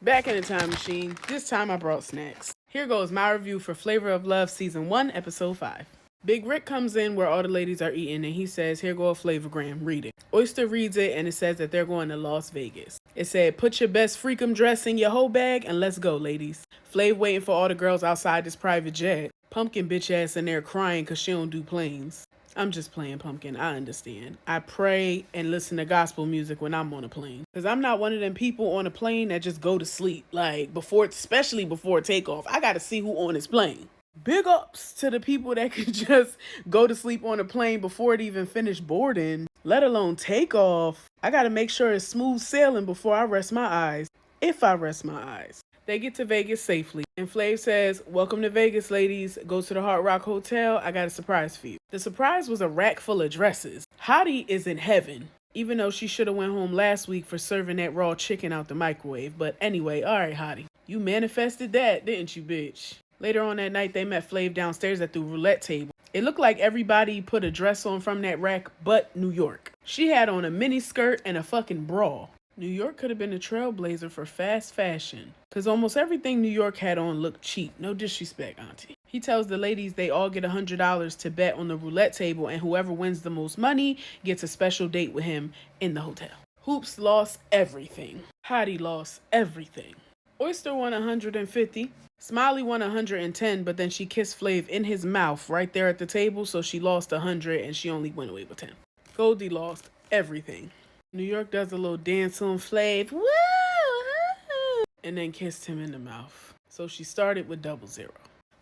Back in the time machine, this time I brought snacks. Here goes my review for Flavor of Love Season 1, Episode 5. Big Rick comes in where all the ladies are eating and he says, here go a flavorgram, read it. Oyster reads it and it says that they're going to Las Vegas. It said, put your best freakum dress in your whole bag and let's go, ladies. Flav waiting for all the girls outside this private jet. Pumpkin bitch ass in there crying cause she don't do planes. I'm just playing, Pumpkin. I understand. I pray and listen to gospel music when I'm on a plane. Because I'm not one of them people on a plane that just go to sleep. Like, especially before takeoff. I got to see who on this plane. Big ups to the people that could just go to sleep on a plane before it even finished boarding, let alone takeoff. I got to make sure it's smooth sailing before I rest my eyes. If I rest my eyes. They get to Vegas safely, and Flav says, welcome to Vegas, ladies. Go to the Hard Rock Hotel. I got a surprise for you. The surprise was a rack full of dresses. Hottie is in heaven, even though she should have went home last week for serving that raw chicken out the microwave. But anyway, all right, Hottie. You manifested that, didn't you, bitch? Later on that night, they met Flav downstairs at the roulette table. It looked like everybody put a dress on from that rack but New York. She had on a mini skirt and a fucking bra. New York could have been a trailblazer for fast fashion, because almost everything New York had on looked cheap. No disrespect, auntie. He tells the ladies they all get $100 to bet on the roulette table, and whoever wins the most money gets a special date with him in the hotel. Hoops lost everything. Hottie lost everything. Oyster won 150. Smiley won 110, but then she kissed Flav in his mouth right there at the table, so she lost 100 and she only went away with 10. Goldie lost everything. New York does a little dance on Flav, woo, and then kissed him in the mouth. So she started with 00.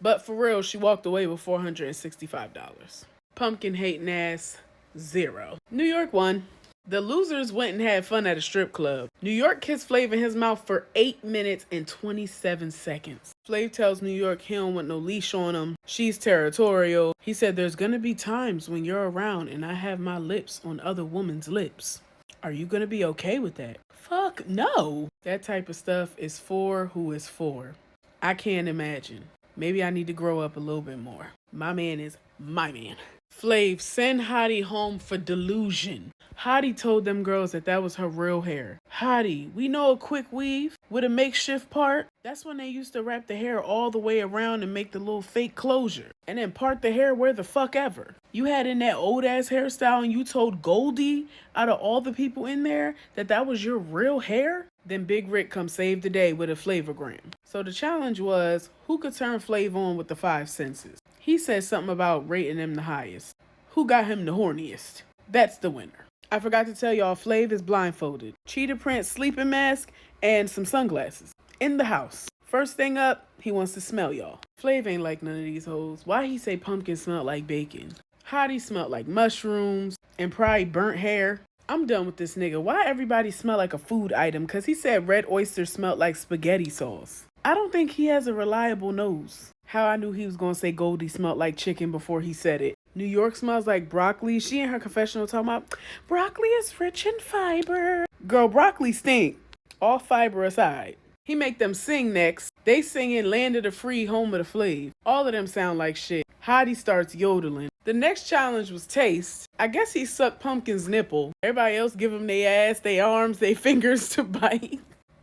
But for real, she walked away with $465. Pumpkin hating ass, 0. New York won. The losers went and had fun at a strip club. New York kissed Flav in his mouth for 8 minutes and 27 seconds. Flav tells New York he don't want no leash on him. She's territorial. He said there's gonna be times when you're around and I have my lips on other women's lips. Are you gonna be okay with that? Fuck no. That type of stuff is for who is for. I can't imagine. Maybe I need to grow up a little bit more. My man is my man. Flav, send Hottie home for delusion. Hottie told them girls that was her real hair. Hottie, we know a quick weave with a makeshift part. That's when they used to wrap the hair all the way around and make the little fake closure. And then part the hair where the fuck ever. You had in that old ass hairstyle and you told Goldie out of all the people in there that was your real hair? Then Big Rick come save the day with a flavogram. So the challenge was, who could turn Flav on with the 5 senses? He said something about rating him the highest. Who got him the horniest? That's the winner. I forgot to tell y'all, Flav is blindfolded. Cheetah print sleeping mask and some sunglasses. In the house. First thing up, he wants to smell y'all. Flav ain't like none of these hoes. Why he say Pumpkin smelled like bacon? Hottie smelled like mushrooms and probably burnt hair. I'm done with this nigga. Why everybody smell like a food item? Because he said red oyster smelled like spaghetti sauce. I don't think he has a reliable nose. How I knew he was going to say Goldie smelled like chicken before he said it. New York smells like broccoli. She in her confessional talking about, broccoli is rich in fiber. Girl, broccoli stink. All fiber aside. He make them sing next. They singing Land of the Free, Home of the Flav. All of them sound like shit. Hottie starts yodeling. The next challenge was taste. I guess he sucked Pumpkin's nipple. Everybody else give him their ass, their arms, their fingers to bite.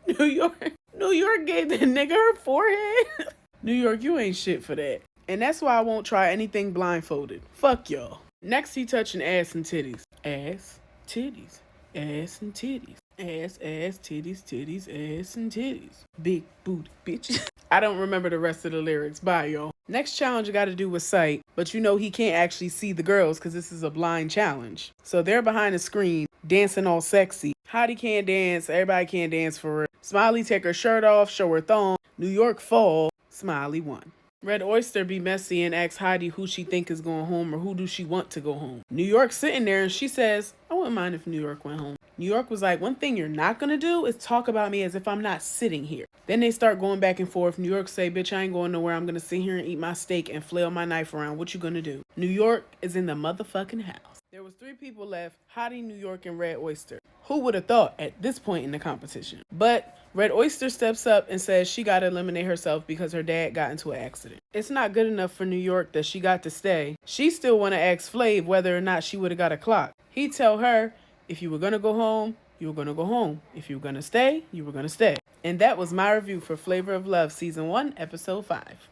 New York gave the nigga her forehead. New York, you ain't shit for that. And that's why I won't try anything blindfolded. Fuck y'all. Next, he touching ass and titties. Ass, titties, ass and titties. Ass, titties, titties, ass and titties. Big booty bitch. I don't remember the rest of the lyrics. Bye, y'all. Next challenge I got to do with sight. But you know he can't actually see the girls because this is a blind challenge. So they're behind the screen, dancing all sexy. Hottie can't dance. Everybody can't dance for her. Smiley take her shirt off, show her thong. New York fall. Smiley won. Red Oyster be messy and asks Heidi who she think is going home or who do she want to go home. New York sitting there and she says, I wouldn't mind if New York went home. New York was like, one thing you're not going to do is talk about me as if I'm not sitting here. Then they start going back and forth. New York say, bitch, I ain't going nowhere. I'm going to sit here and eat my steak and flail my knife around. What you going to do? New York is in the motherfucking house. There was 3 people left, Hottie, New York, and Red Oyster. Who would have thought at this point in the competition? But Red Oyster steps up and says she got to eliminate herself because her dad got into an accident. It's not good enough for New York that she got to stay. She still want to ask Flav whether or not she would have got a clock. He tell her, if you were going to go home, you were going to go home. If you were going to stay, you were going to stay. And that was my review for Flavor of Love Season 1, Episode 5.